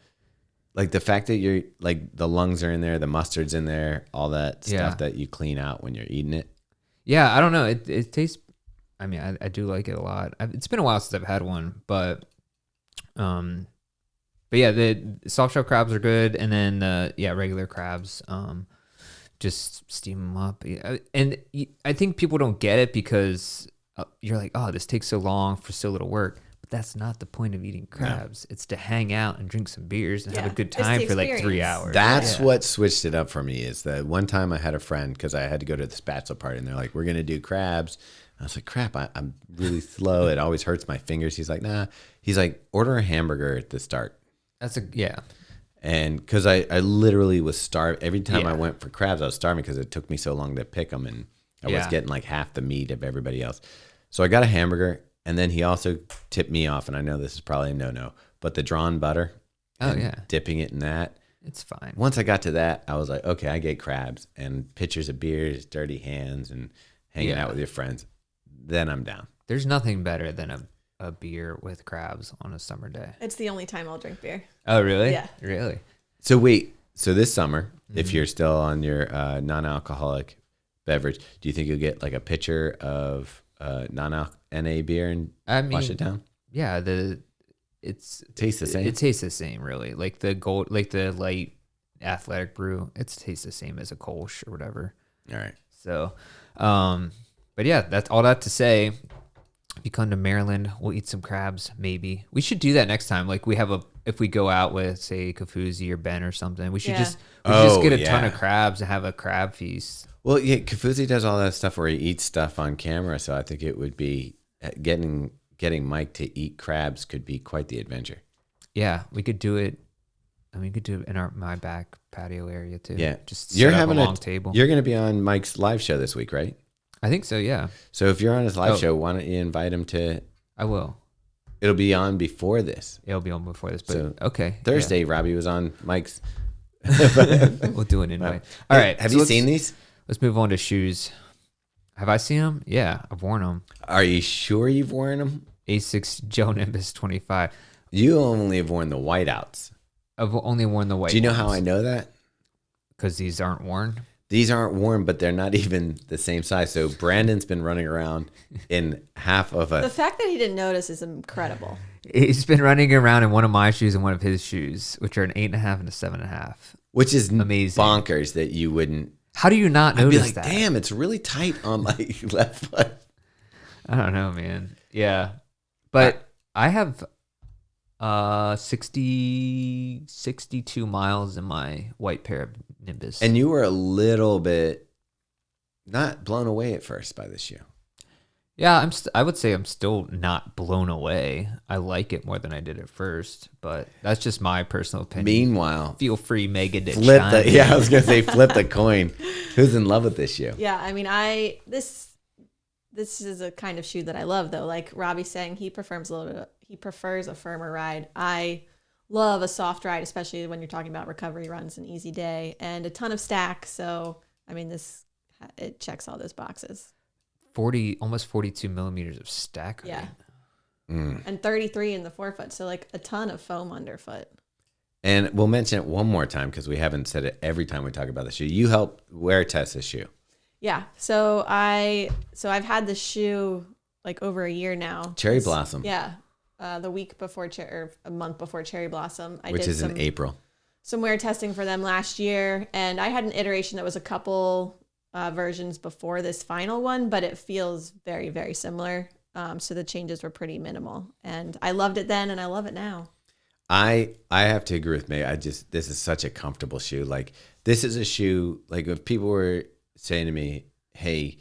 S1: fact that you're like the lungs are in there, the mustard's in there, all that stuff that you clean out when you're eating it.
S2: yeah, I don't know. It tastes. I mean, I do like it a lot. It's been a while since I've had one, but yeah, the soft shell crabs are good, and then regular crabs, just steam them up. And I think people don't get it because you're like, oh, this takes so long for so little work. But that's not the point of eating crabs. No. It's to hang out and drink some beers and have a good time for like 3 hours.
S1: That's what switched it up for me. Is that one time I had a friend because I had to go to this bachelor party and they're like, we're gonna do crabs. I was like, crap, I'm really slow. It always hurts my fingers. He's like, nah. He's like, order a hamburger at the start. And because I literally was starved. Every time I went for crabs, I was starving because it took me so long to pick them. And I was getting like half the meat of everybody else. So I got a hamburger. And then he also tipped me off. And I know this is probably a no-no. But the drawn butter. Dipping it in that.
S2: It's fine.
S1: Once I got to that, I was like, okay, I get crabs. And pictures of beers, dirty hands, and hanging out with your friends. Then I'm down.
S2: There's nothing better than a beer with crabs on a summer day.
S3: It's the only time I'll drink beer.
S2: Oh, really?
S3: Yeah.
S2: Really?
S1: So wait, so this summer, if you're still on your non-alcoholic beverage, do you think you'll get like a pitcher of non-alc NA beer and wash it down?
S2: Yeah, it
S1: tastes the same.
S2: It tastes the same, really. Like the light athletic brew, it tastes the same as a Kolsch or whatever.
S1: All right.
S2: So, but yeah, that's all that to say. If you come to Maryland, we'll eat some crabs. Maybe we should do that next time. Like if we go out with say Kafuzi or Ben or something, we should just get a ton of crabs and have a crab feast.
S1: Well, yeah, Kafuzi does all that stuff where he eats stuff on camera, so I think it would be getting Mike to eat crabs could be quite the adventure.
S2: Yeah, we could do it. I mean, we could do it in my back patio area too.
S1: Yeah,
S2: just
S1: you're
S2: set up
S1: having
S2: a long table.
S1: You're going to be on Mike's live show this week, right?
S2: I think so. Yeah.
S1: So if you're on his live show, why don't you invite him to?
S2: I will.
S1: It'll be on before this.
S2: It'll be on before this, but
S1: so
S2: okay.
S1: Thursday, Robbie was on Mike's.
S2: We'll do an invite. All right.
S1: Have you seen these?
S2: Let's move on to shoes. Have I seen them? Yeah, I've worn them.
S1: Are you sure you've worn them?
S2: Asics Gel-Nimbus 25.
S1: You only have worn the whiteouts.
S2: I've only worn the white.
S1: Do you know how I know that?
S2: Because these aren't worn.
S1: These aren't worn, but they're not even the same size. So Brandon's been running around in half of
S3: The
S1: a.
S3: fact that he didn't notice is incredible.
S2: He's been running around in one of my shoes and one of his shoes, which are an 8.5 and a 7.5.
S1: Which is
S2: Amazing.
S1: bonkers that you wouldn't.
S2: How do you not
S1: I'd be
S2: notice
S1: like,
S2: that?
S1: damn, it's really tight on my left foot.
S2: I don't know, man. Yeah. But I have 62 miles in my white pair of Nimbus.
S1: And you were a little bit not blown away at first by this shoe.
S2: Yeah, I would say I'm still not blown away. I like it more than I did at first, but that's just my personal opinion.
S1: Meanwhile,
S2: Feel free, Megan, to
S1: flip
S2: chime
S1: the.
S2: in.
S1: Yeah, I was gonna say flip the coin. Who's in love with this shoe?
S3: Yeah, I mean, this is a kind of shoe that I love, though. Like Robbie's saying, he prefers a firmer ride. I love a soft ride, especially when you're talking about recovery runs, an easy day, and a ton of stack. So, I mean, it checks all those boxes.
S2: Almost 42 millimeters of stack height.
S3: Yeah. And 33 in the forefoot. So like a ton of foam underfoot.
S1: And we'll mention it one more time because we haven't said it every time we talk about the shoe. You help wear test this shoe.
S3: Yeah. So I've had this shoe like over a year now.
S1: Cherry Blossom.
S3: Yeah. The week before or a month before Cherry Blossom.
S1: Which is in April.
S3: Some wear testing for them last year. And I had an iteration that was a couple versions before this final one, but it feels very, very similar. So the changes were pretty minimal, and I loved it then, and I love it now.
S1: I have to agree with me. This is such a comfortable shoe. Like this is a shoe. Like if people were saying to me, "Hey,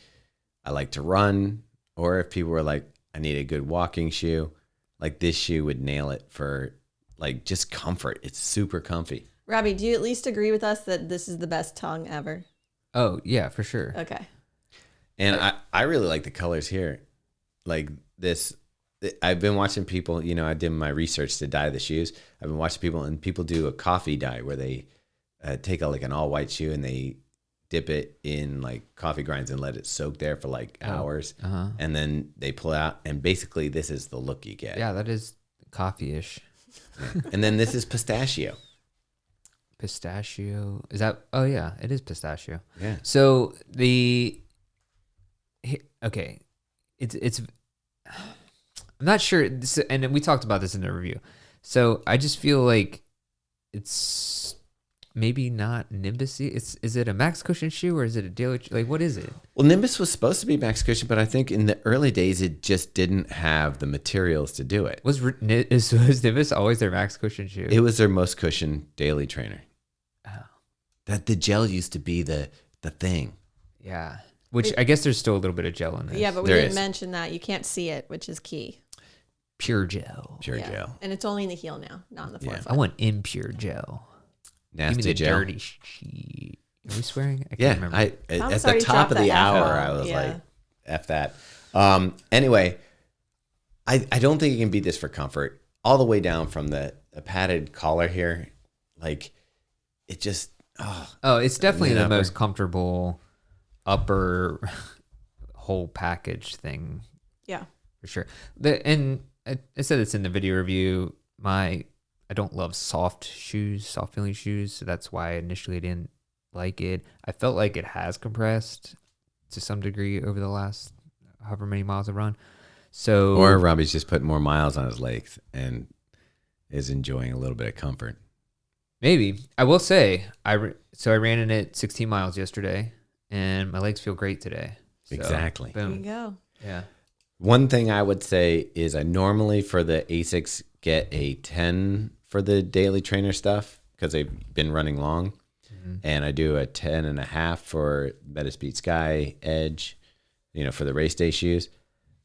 S1: I like to run," or if people were like, "I need a good walking shoe," like this shoe would nail it for like just comfort. It's super comfy.
S3: Robbie, do you at least agree with us that this is the best tongue ever?
S2: Oh, yeah, for sure.
S3: Okay.
S1: And I really like the colors here. Like this, I've been watching people, I did my research to dye the shoes. I've been watching people do a coffee dye where they take like an all white shoe and they dip it in like coffee grinds and let it soak there for like hours.
S2: Uh-huh.
S1: And then they pull it out. And basically this is the look you get.
S2: Yeah, that is coffee-ish.
S1: Yeah. And then this is pistachio.
S2: Pistachio. Is that? Oh, yeah, it is pistachio.
S1: Yeah.
S2: So okay, it's I'm not sure, and we talked about this in the review. So I just feel like it's maybe not Nimbus-y. Is it a max cushion shoe or is it a daily? Like, what is it?
S1: Well, Nimbus was supposed to be max cushion, but I think in the early days it just didn't have the materials to do it.
S2: Was Nimbus always their max cushion shoe?
S1: It was their most cushion daily trainer.
S2: Oh.
S1: That the gel used to be the thing.
S2: Yeah. Which I guess there's still a little bit of gel in this.
S3: Yeah, but we
S1: There
S3: didn't
S1: is.
S3: mention that. You can't see it, which is key.
S2: Pure gel.
S1: Pure
S3: Yeah.
S1: gel.
S3: And it's only in the heel now, not in the
S1: Yeah.
S3: forefoot.
S2: I want impure gel. Give
S1: Nasty
S2: me the
S1: gel.
S2: dirty sheet. Are we swearing? I can't
S1: Yeah,
S2: remember.
S1: at
S3: Tom's
S1: the
S3: already
S1: top of
S3: dropped
S1: the
S3: that
S1: hour,
S3: F-bomb.
S1: I was
S3: Yeah.
S1: like, "F that." Anyway, I don't think you can beat this for comfort. All the way down from the padded collar here, like it just.
S2: Oh, it's definitely
S1: the
S2: the
S1: upper.
S2: most comfortable upper whole package thing
S3: Yeah.
S2: for sure. And I said it's in the video review. I don't love soft feeling shoes, so that's why I initially didn't like it. I felt like it has compressed to some degree over the last however many miles I've run. So
S1: Or Robbie's just putting more miles on his legs and is enjoying a little bit of comfort.
S2: maybe I will say I ran in it 16 miles yesterday, and my legs feel great today. So,
S1: Exactly.
S3: There you
S2: Boom.
S3: go.
S2: Yeah.
S1: One thing I would say is I normally for the Asics get a 10 for the daily trainer stuff because they've been running long. And I do a 10.5 for Metaspeed Sky Edge, for the race day shoes.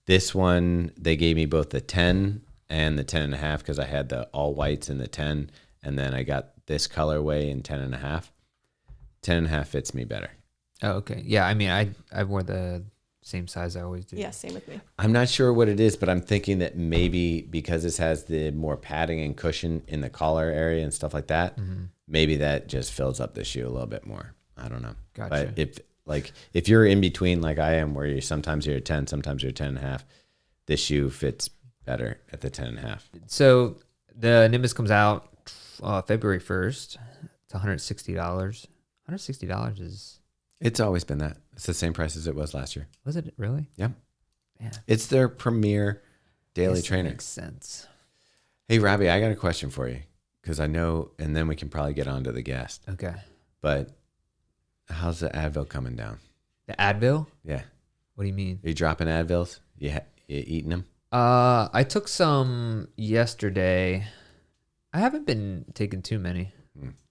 S1: This one, they gave me both the 10 and the 10.5 because I had the all whites in the 10. And then I got this colorway in 10.5. 10.5 fits me better.
S2: Oh, okay. Yeah, I mean, I wore the same size I always do.
S3: Yeah, same with me.
S1: I'm not sure what it is, but I'm thinking that maybe because this has the more padding and cushion in the collar area and stuff like that, maybe that just fills up the shoe a little bit more. I don't know.
S2: Gotcha.
S1: But if you're in between like I am, where sometimes you're a 10, sometimes you're a 10.5, this shoe fits better at the 10.5.
S2: So The Nimbus comes out February 1st. It's $160. $160 is...
S1: It's always been that. It's the same price as it was last year.
S2: Was it really?
S1: Yeah.
S2: Yeah.
S1: It's their premier daily
S2: Yes, that
S1: trainer.
S2: makes sense.
S1: Hey, Robbie, I got a question for you because I know, and then we can probably get on to the guest.
S2: Okay.
S1: But how's the Advil coming down?
S2: The Advil?
S1: Yeah.
S2: What do you mean?
S1: Are you dropping Advils? You eating them?
S2: I took some yesterday. I haven't been taking too many,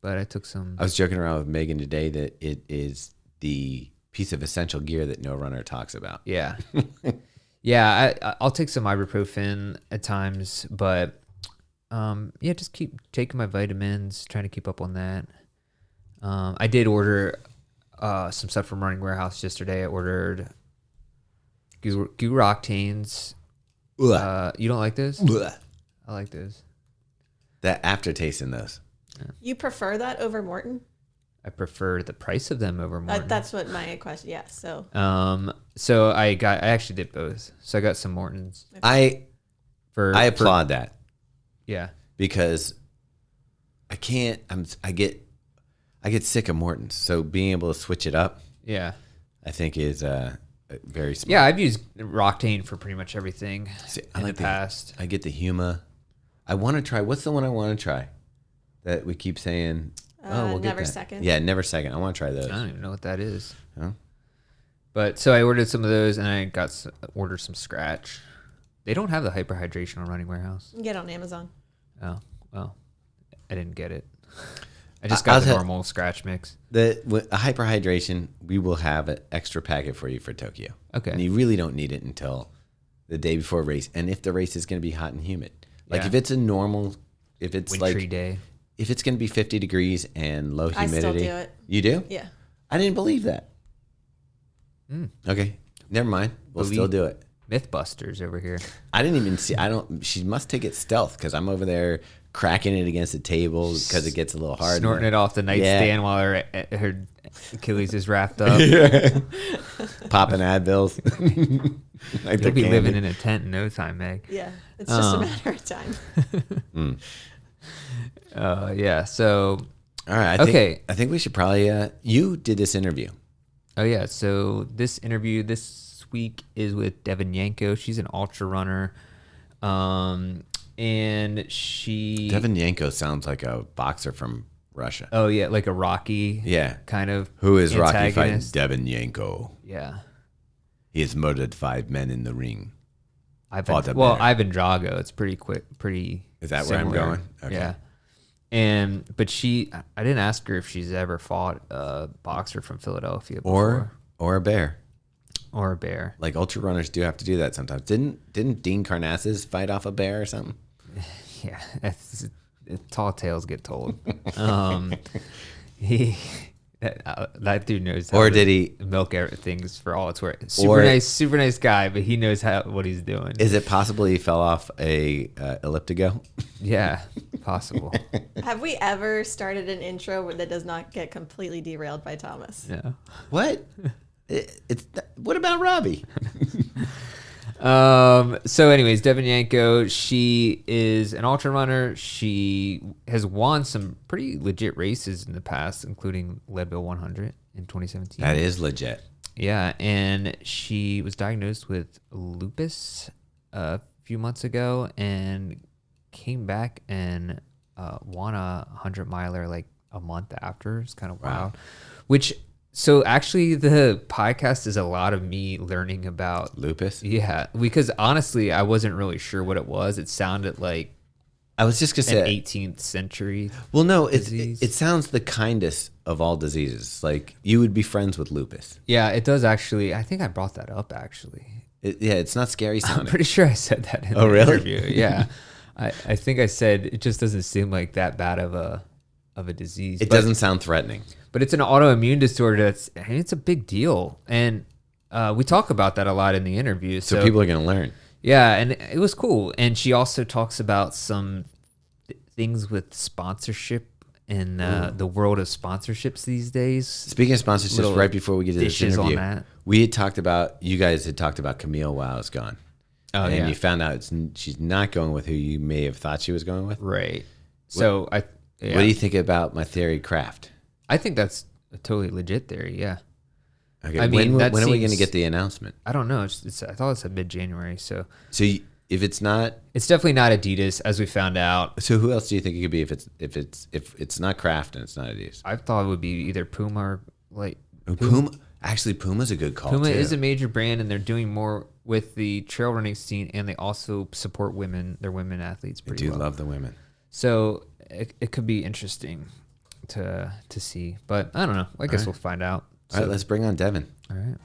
S2: but I took some.
S1: I was joking around with Megan today that it is the piece of essential gear that no runner talks about.
S2: Yeah. Yeah, I'll take some ibuprofen at times, but yeah, just keep taking my vitamins, trying to keep up on that. I did order some stuff from Running Warehouse yesterday. I ordered Goo Octanes. You don't like those?
S1: Ugh.
S2: I like those.
S1: That aftertaste in those.
S3: You prefer that over Morton?
S2: I prefer the price of them over Morton.
S3: That's what my question. Yeah. So.
S2: So I actually did both. So I got some Mortons.
S1: I applaud that
S2: Yeah.
S1: because I can't. I get sick of Morton's. So being able to switch it up,
S2: Yeah.
S1: I think is very smart.
S2: Yeah, I've used Roctane for pretty much everything in the past.
S1: I get the Huma. I want to try. What's the one I want to try? That we keep saying. We'll get
S3: Never
S1: that.
S3: Second.
S1: Yeah, Never Second. I want to try those.
S2: I don't even know what that is.
S1: Huh?
S2: But so I ordered some of those, and I ordered some Scratch. They don't have the hyperhydration on Running Warehouse.
S3: You can get it on Amazon.
S2: Oh, well, I didn't get it. I just got the normal Scratch mix.
S1: With a hyperhydration, we will have an extra packet for you for Tokyo.
S2: Okay.
S1: And you really don't need it until the day before race. And if the race is going to be hot and humid. Like if it's a normal, if it's
S2: wintry day.
S1: If it's going to be 50 degrees and low humidity.
S3: I still do it.
S1: You do?
S3: Yeah.
S1: I didn't believe that. Okay. Never mind. We'll still do it.
S2: Mythbusters over here.
S1: I didn't even see. She must take it stealth because I'm over there cracking it against the table because it gets a little hard.
S2: Snorting it off the nightstand while her Achilles is wrapped up.
S1: Popping Advils.
S2: You'll be living in a tent in no time, Meg.
S3: Yeah. It's just a matter of time.
S2: Yeah. So.
S1: All right. I think we should probably. You did this interview.
S2: Oh yeah. So this interview this week is with Devin Yanko. She's an ultra runner. And she...
S1: Devin Yanko sounds like a boxer from Russia.
S2: Oh, yeah, like a Rocky kind of
S1: Who is Rocky fighting?
S2: antagonist.
S1: Devin Yanko.
S2: Yeah.
S1: He has murdered 5 men in the ring.
S2: Ivan Drago. It's pretty quick, pretty
S1: Is that
S2: similar.
S1: where I'm going? Okay.
S2: Yeah. But I didn't ask her if she's ever fought a boxer from Philadelphia before.
S1: Or a bear.
S2: Or a bear.
S1: Like ultra runners do have to do that sometimes. Didn't Dean Karnazes fight off a bear or something?
S2: Yeah, tall tales get told. That dude knows.
S1: Or did he
S2: milk things for all it's worth? Super nice guy, but he knows what he's doing.
S1: Is it possible he fell off a elliptigo?
S2: Yeah, possible.
S3: Have we ever started an intro that does not get completely derailed by Thomas?
S2: No.
S1: What? What about Robbie?
S2: So anyways, Devin Yanko, she is an ultra runner. She has won some pretty legit races in the past, including Leadville 100 in 2017.
S1: That is legit.
S2: Yeah, and she was diagnosed with lupus a few months ago and came back and won a 100-miler like a month after. It's kind of wild. So actually, the podcast is a lot of me learning about
S1: lupus.
S2: Yeah, because honestly, I wasn't really sure what it was. It sounded like
S1: I was just gonna say
S2: 18th century.
S1: Well, no, it sounds the kindest of all diseases. Like you would be friends with lupus.
S2: Yeah, it does actually. I think I brought that up actually.
S1: It's not scary sounding.
S2: I'm pretty sure I said that in the interview. Yeah, I think I said it just doesn't seem like that bad of a disease.
S1: It doesn't sound threatening.
S2: But it's an autoimmune disorder it's a big deal. And we talk about that a lot in the interview.
S1: So people are going to learn.
S2: Yeah, and it was cool. And she also talks about some things with sponsorship in the world of sponsorships these days.
S1: Speaking of sponsorships, right before we get to this interview,
S2: on that.
S1: you guys had talked about Camille while I was gone.
S2: Oh,
S1: and
S2: yeah.
S1: you found out she's not going with who you may have thought she was going with.
S2: Right. So
S1: What do you think about my theory, Kraft?
S2: I think that's a totally legit theory. Yeah.
S1: Okay,
S2: I mean,
S1: when
S2: that
S1: are we going to
S2: seems-
S1: get the announcement?
S2: I don't know. I thought it said mid-January. So
S1: If it's not,
S2: it's definitely not Adidas, as we found out.
S1: so who else do you think it could be if it's not Kraft and it's not Adidas?
S2: I thought it would be either Puma or like
S1: Puma. Actually, Puma's a good call.
S2: Puma
S1: too.
S2: is a major brand, and they're doing more with the trail running scene, and they also support women. Their women athletes
S1: I
S2: pretty
S1: do
S2: well.
S1: love the women.
S2: So it could be interesting to see, but I don't know. I guess
S1: right.
S2: we'll find out.
S1: All right, let's bring on Devin.
S2: All right.